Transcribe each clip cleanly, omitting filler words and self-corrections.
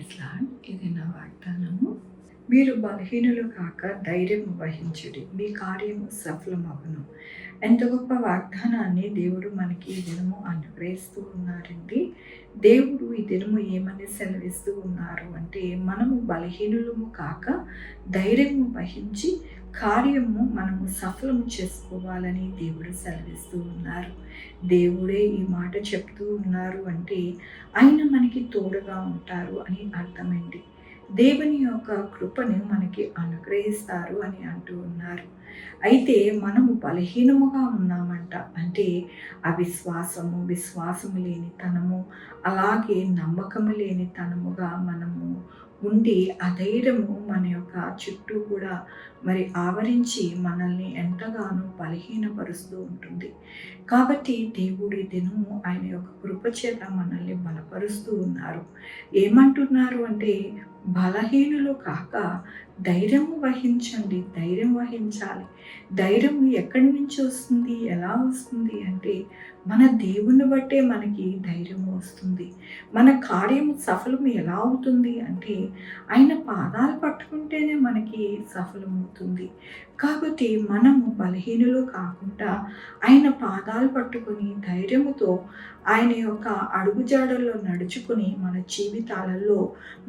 Praise lord. ఇది నా వాగ్దానము. మీరు బలహీనులు కాక ధైర్యం వహించుడి, మీ కార్యము సఫలమగును. ఎంత గొప్ప వాగ్దానాన్ని దేవుడు మనకి ఈ దినము అనుగ్రహిస్తూ ఉన్నారండి. దేవుడు ఈ దినము ఏమని సెలవిస్తూ ఉన్నారు అంటే, మనము బలహీనులము కాక ధైర్యము వహించి కార్యము మనము సఫలము చేసుకోవాలని దేవుడు సెలవిస్తూ ఉన్నారు. దేవుడే ఈ మాట చెప్తూ ఉన్నారు అంటే ఆయన మనకి తోడుగా ఉంటారు అని అర్థమండి. దేవుని యొక్క కృపను మనకి అనుగ్రహిస్తారు అని అంటూ ఉన్నారు. అయితే మనము బలహీనముగా ఉన్నామంట. అంటే విశ్వాసము లేనితనము, అలాగే నమ్మకము లేనితనముగా మనము ఉండి అధైర్యము మన యొక్క చుట్టూ కూడా మరి ఆవరించి మనల్ని ఎంతగానో బలహీనపరుస్తూ ఉంటుంది. కాబట్టి దేవుడి దినము ఆయన యొక్క కృప చేత మనల్ని బలపరుస్తూ ఉన్నారు. ఏమంటున్నారు అంటే, బలహీనులు కాక ధైర్యము వహించండి, ధైర్యం వహించాలి. ధైర్యం ఎక్కడి నుంచి వస్తుంది, ఎలా వస్తుంది అంటే, మన దేవుని బట్టే మనకి ధైర్యం వస్తుంది. మన కార్యము సఫలం ఎలా అవుతుంది అంటే, ఆయన పాదాలు పట్టుకుంటేనే మనకి సఫలమవుతుంది. కాబట్టి మనము బలహీనులు కాకుండా ఆయన పాదాలు పట్టుకొని ధైర్యముతో ఆయన యొక్క అడుగుజాడల్లో నడుచుకుని మన జీవితాలలో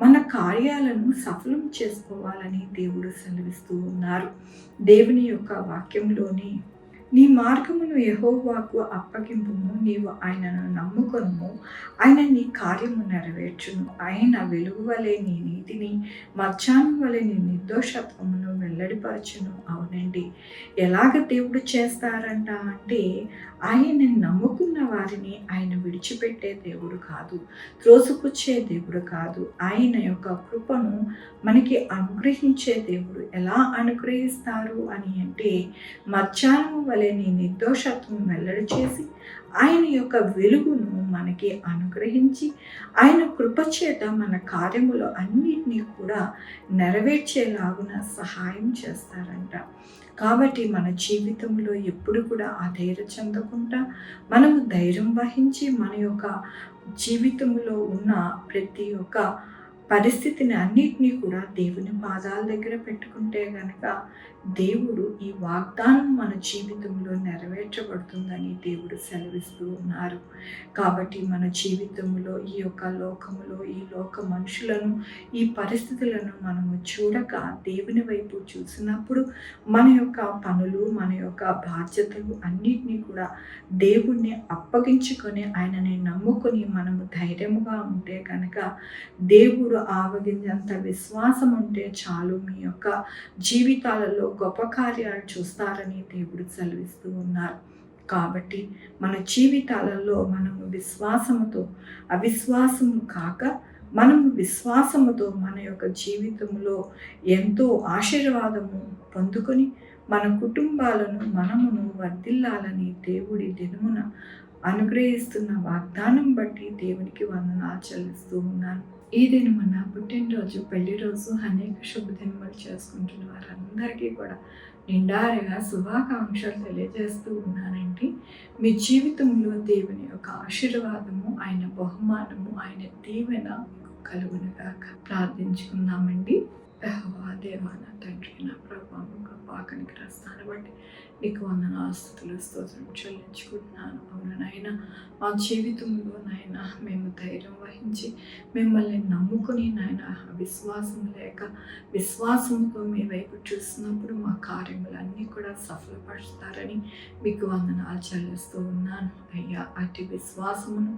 మన కార్యాలను సఫలం చేసుకోవాలని దేవుడు సెలవిస్తూ ఉన్నారు. దేవుని యొక్క వాక్యంలోని, నీ మార్గమును యెహోవాకు అప్పగింపుము, నీవు ఆయనను నమ్ముకొనుము, ఆయన నీ కార్యము నెరవేర్చును. ఆయన వెలుగు వలె నీ నీతిని, మధ్యాహ్నం వలె నీ నిర్దోషత్వమును వెల్లడిపరచును. అవునండి, ఎలాగ దేవుడు చేస్తారంట అంటే, ఆయనని నమ్ముకున్న వారిని ఆయన విడిచిపెట్టే దేవుడు కాదు, త్రోసిపుచ్చే దేవుడు కాదు. ఆయన యొక్క కృపను మనకి అనుగ్రహించే దేవుడు. ఎలా అనుగ్రహిస్తారు అని అంటే, మధ్యాహ్నం వలె నీ నిర్దోషత్వం వెల్లడి చేసి ఆయన యొక్క వెలుగును మనకి అనుగ్రహించి ఆయన కృపచేత మన కార్యములు అన్నిటినీ కూడా నెరవేర్చేలాగున సహాయం చేస్తారంట. కాబట్టి మన జీవితంలో ఎప్పుడు కూడా అధైర్యం చెందకుండా మనము ధైర్యం వహించి మన యొక్క జీవితంలో ఉన్న ప్రతి ఒక్క పరిస్థితిని అన్నిటినీ కూడా దేవుని పాదాల దగ్గర పెట్టుకుంటే గనక దేవుడు ఈ వాగ్దానం మన జీవితంలో నెరవేర్చబడుతుందని దేవుడు సెలవిస్తూ ఉన్నారు. కాబట్టి మన జీవితంలో ఈ యొక్క లోకములో ఈ లోక మనుషులను, ఈ పరిస్థితులను మనము చూడక దేవుని వైపు చూసినప్పుడు మన యొక్క పనులు, మన యొక్క బాధ్యతలు అన్నిటినీ కూడా దేవుణ్ణి అప్పగించుకొని ఆయనని నమ్ముకొని మనము ధైర్యముగా ఉంటే కనుక, దేవుడు ఆవగింజంత విశ్వాసం ఉంటే చాలు, మీ యొక్క జీవితాలలో గొప్ప కార్యాలు చూస్తారని దేవుడు సెలవిస్తూ ఉన్నారు. కాబట్టి మన జీవితాలలో మనము విశ్వాసముతో, అవిశ్వాసము కాక మనము విశ్వాసముతో మన యొక్క జీవితంలో ఎంతో ఆశీర్వాదము పొందుకొని మన కుటుంబాలను మనమును వర్ధిల్లాలని దేవుడి దినమున అనుగ్రహిస్తున్న వాగ్దానం బట్టి దేవునికి వందనాలు చెల్లిస్తూ ఉన్నాను. ఈ దినము నా పుట్టినరోజు, పెళ్లి రోజు, అనేక శుభదినములు చేసుకుంటున్న వారందరికీ కూడా నిండారుగా శుభాకాంక్షలు తెలియజేస్తూ ఉన్నానండి. మీ జీవితంలో దేవుని యొక్క ఆశీర్వాదము, ఆయన బహుమానము, ఆయన దీవెన కలుగునుగా ప్రార్థించుకుందామండి. యెహోవా దేవా, నా తండ్రి, నా ప్రభువా, కృపాకనికి రస్తాను బట్టి నీకు వందనాలు, స్తుతులు, స్తోత్రం చెల్లించుకుంటున్నాను. అవును నాయన, మా జీవితంలో నాయన మేము ధైర్యం వహించి మిమ్మల్ని నమ్ముకుని నాయన విశ్వాసం లేక విశ్వాసంతో మీ వైపు చూసినప్పుడు మా కార్యములన్నీ కూడా సఫలపరుస్తారని మీకు వందనాలు చెల్లిస్తూ ఉన్నాను. అయ్యా, అట్టి విశ్వాసమును,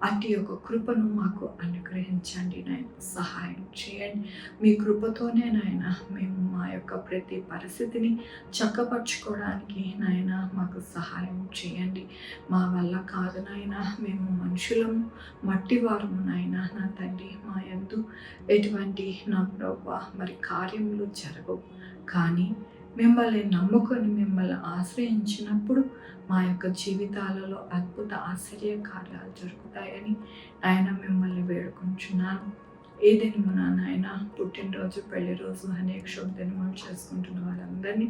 అట్టి యొక్క కృపను మాకు అనుగ్రహించండి నాయన, సహాయం చేయండి. మీ కృపతోనే నాయన మేము మా యొక్క ప్రతి పరిస్థితిని చక్కపరుచుకోవడానికి నాయన మాకు సహాయం చేయండి. మా వల్ల కాదు నాయన, మేము మనుషులము, మట్టివారము నాయన. నా తండ్రి, మా యందు ఎటువంటి నా ప్రభువా మరి కార్యములు జరగవు. కానీ మిమ్మల్ని నమ్ముకొని మిమ్మల్ని ఆశ్రయించినప్పుడు మా యొక్క జీవితాలలో అద్భుత ఆశ్చర్య కార్యాలు జరుగుతాయని ఆయన మిమ్మల్ని వేడుకుంటున్నాను. ఏ దినమున నాయన పుట్టినరోజు, పెళ్లి రోజు, అనేక శుభదినములు చేసుకుంటున్న వారందరినీ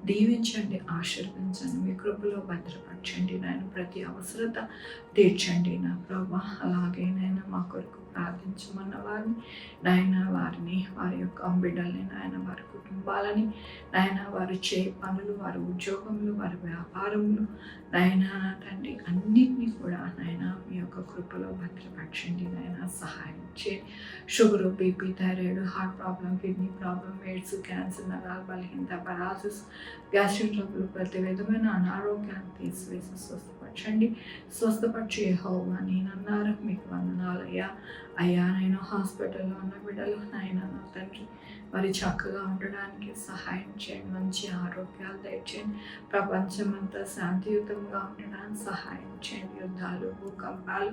దీవించండి, ఆశీర్వదించండి, మీ కృపలో భద్రపరచండి నాయన. ప్రతి అవసరత తీర్చండి నా ప్రభా. అలాగే నాయన మా కొరకు ప్రార్థించమన్న వారిని నాయన, వారిని వారి యొక్క బిడ్డల్ని నాయన, వారి కుటుంబాలని నాయన, వారు చే పనులు, వారి ఉద్యోగములు, వారి వ్యాపారములు నాయన తండ్రి అన్నిటినీ కూడా నాయన మీ యొక్క కృపలో భద్రపరచండి నాయన. సహాయం చేయండి. Sugar, BP, thyroid, heart problem, kidney problem, AIDS, cancer, నరాల బలహీనత, పరాసిస్, గ్యాస్ట్రిక్ ట్రబుల్, ప్రతి విధమైన అనారోగ్యాన్ని తీసివేసి స్వస్థపరచండి. స్వస్థపరిచి యెహోవా నేనన్నారు. మీకు వందనాలయ్యా. అయ్యా నేను హాస్పిటల్లో ఉన్న బిడ్డలు నాయన నా తండ్రి మరి చక్కగా ఉండడానికి సహాయం చేయండి. మంచి ఆరోగ్యాలు దయచేయండి. ప్రపంచమంతా శాంతియుతంగా ఉండడానికి సహాయం చేయండి. యుద్ధాలు, భూకంపాలు,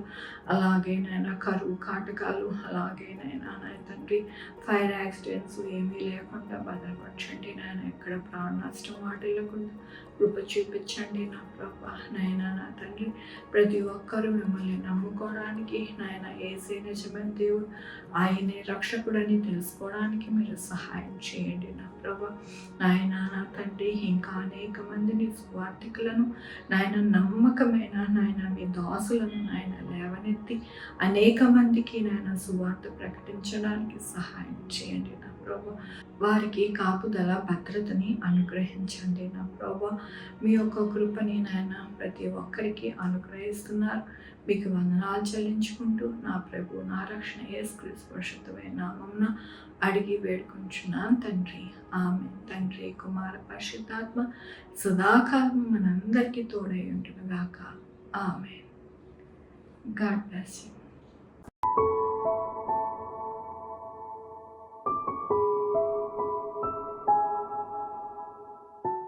అలాగే నాయన కరువు కాటకాలు, అలాగే నాయన నా తండ్రి ఫైర్ యాక్సిడెంట్స్ ఏమీ లేకుండా భద్రపరచండి నాయన. ఎక్కడ ప్రాణ నష్టం వాటిల్లకుండా కృప చూపించండి నా ప్రభా. నాయన నా తండ్రి ప్రతి ఒక్కరూ మిమ్మల్ని నమ్ముకోవడానికి నాయన యేసే నిజమైన దేవుడు, ఆయనే రక్షకుడని తెలుసుకోవడానికి మీరు సహాయం చేయండి నా ప్రభా. నాయన నా తండ్రి ఇంకా అనేక మందిని స్వార్థికులను నాయన, నమ్మకమైన నాయన మీ దాసులను నాయన లేవనెత్తి అనేక మందికి నాయన సువార్త ప్రకటించడానికి సహాయం చేయండి నా ప్రభా. వారికి కాపుదల భద్రతని అనుగ్రహించండి నా ప్రభా. మీ యొక్క కృపని నాయన ప్రతి ఒక్కరికి అనుగ్రహిస్తున్నారు. మీకు వందనాలు చెల్లించుకుంటూ నా ప్రభు, నా రక్షణ యేసుక్రీస్తు పరిశుద్ధమైన నామమున అడిగి వేడుకుంటున్నాను తండ్రి. ఆమె తండ్రి, కుమార, పరిశుద్ధాత్మ సదాకాలం మనందరికీ తోడై ఉంటును గాక. ఆమె. God bless you.